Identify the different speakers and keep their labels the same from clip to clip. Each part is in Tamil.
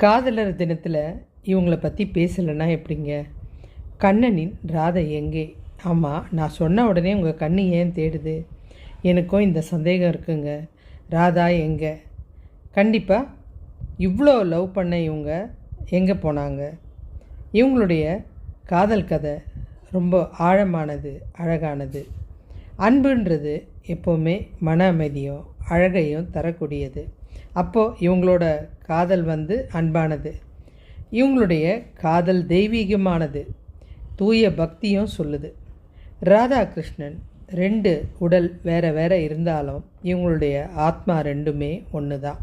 Speaker 1: காதலர் தினத்தில் இவங்கள பற்றி பேசலைன்னா எப்படிங்க? கண்ணனின் ராதை எங்கே? ஆமாம், நான் சொன்ன உடனே உங்கள் கண்ணு ஏன் தேடுது? எனக்கும் இந்த சந்தேகம் இருக்குங்க. ராதா எங்கே? கண்டிப்பாக இவ்வளோ லவ் பண்ண இவங்க எங்கே போனாங்க? இவங்களுடைய காதல் கதை ரொம்ப ஆழமானது, அழகானது. அன்புன்றது எப்போவுமே மன அமைதியும் அழகையும் தரக்கூடியது. அப்போது இவங்களோட காதல் அன்பானது. இவங்களுடைய காதல் தெய்வீகமானது, தூய பக்தியும் சொல்லுது. ராதாகிருஷ்ணன் 2 உடல் வேறு வேறு இருந்தாலும் இவங்களுடைய ஆத்மா ரெண்டுமே ஒன்று தான்.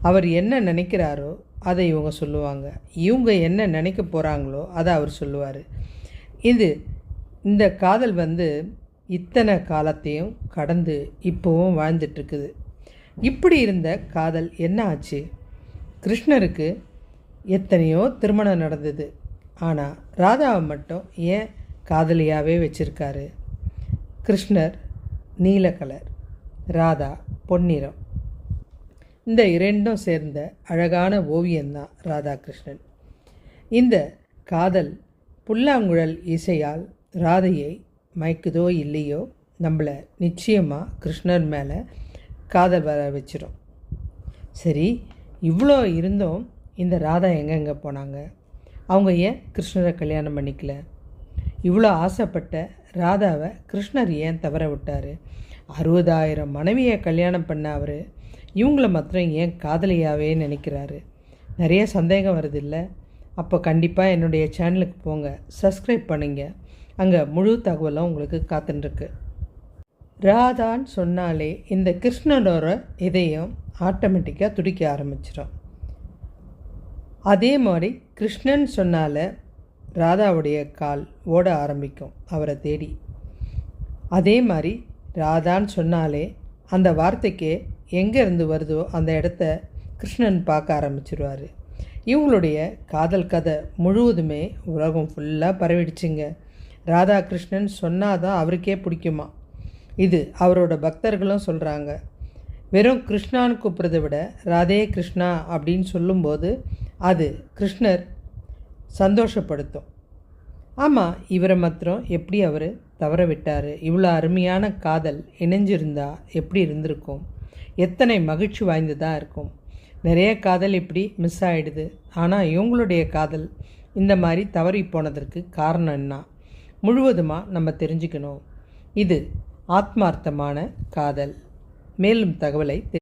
Speaker 1: அவர் என்ன நினைக்கிறாரோ அதை இவங்க சொல்லுவாங்க, இவங்க என்ன நினைக்க போகிறாங்களோ அதை அவர் சொல்லுவார். இந்த காதல் இத்தனை காலத்தையும் கடந்து இப்போவும் வாழ்ந்துட்டுருக்குது. இப்படி இருந்த காதல் என்ன ஆச்சு? கிருஷ்ணருக்கு எத்தனையோ திருமணம் நடந்தது, ஆனால் ராதாவை மட்டும் ஏன் காதலியாகவே வச்சுருக்காரு? கிருஷ்ணர் நீல கலர், ராதா பொன்னிறம். இந்த இரண்டும் சேர்ந்த அழகான ஓவியம்தான் ராதாகிருஷ்ணன். இந்த காதல் புல்லாங்குழல் இசையால் ராதையை மயக்குதோ இல்லையோ, நம்மளை நிச்சயமாக கிருஷ்ணர் மேலே காதல் வர வச்சிடும். சரி, இவ்வளோ இருந்தும் இந்த ராதா எங்கெங்கே போனாங்க? அவங்க ஏன் கிருஷ்ணரை கல்யாணம் பண்ணிக்கல? இவ்வளோ ஆசைப்பட்ட ராதாவை கிருஷ்ணர் ஏன் தவற விட்டார்? 60,000 மனைவியை கல்யாணம் பண்ண அவர் இவங்கள மாத்திரம் ஏன் காதலியாகவே நினைக்கிறாரு? நிறைய சந்தேகம் வருது இல்லை? அப்போ கண்டிப்பாக என்னுடைய சேனலுக்கு போங்க, சப்ஸ்கிரைப் பண்ணுங்க. அங்கே முழு தகவலும் உங்களுக்கு காத்துட்டுருக்கு. ராதான்னு சொன்னாலே இந்த கிருஷ்ணனோட இதயம் ஆட்டோமேட்டிக்காக துடிக்க ஆரம்பிச்சிடும். அதே மாதிரி கிருஷ்ணன் சொன்னால ராதாவுடைய கால் ஓட ஆரம்பிக்கும் அவரை தேடி. அதே மாதிரி ராதான்னு சொன்னாலே அந்த வார்த்தைக்கு எங்கேருந்து வருதோ அந்த இடத்த கிருஷ்ணன் பார்க்க ஆரம்பிச்சிடுவார். இவங்களுடைய காதல் கதை முழுவதுமே உலகம் ஃபுல்லாக பரவிடுச்சுங்க. ராதாகிருஷ்ணன் சொன்னால் தான் அவருக்கே பிடிக்குமா, இது அவரோட பக்தர்களும் சொல்கிறாங்க. வெறும் கிருஷ்ணான்னு கூப்பிட்றத விட ராதே கிருஷ்ணா அப்படின்னு சொல்லும்போது அது கிருஷ்ணர் சந்தோஷப்படுத்தும். ஆமாம், இவரை மாத்திரம் எப்படி அவர் தவற விட்டார்? இவ்வளோ அருமையான காதல் இணைஞ்சிருந்தா எப்படி இருந்திருக்கும்? எத்தனை மகிழ்ச்சி வாய்ந்ததாக இருக்கும். நிறைய காதல் இப்படி மிஸ் ஆகிடுது. ஆனால் இவங்களுடைய காதல் இந்த மாதிரி தவறி போனதற்கு காரணம் என்ன முழுவதுமாக நம்ம தெரிஞ்சுக்கணும். இது ஆத்மார்த்தமான காதல். மேலும் தகவலை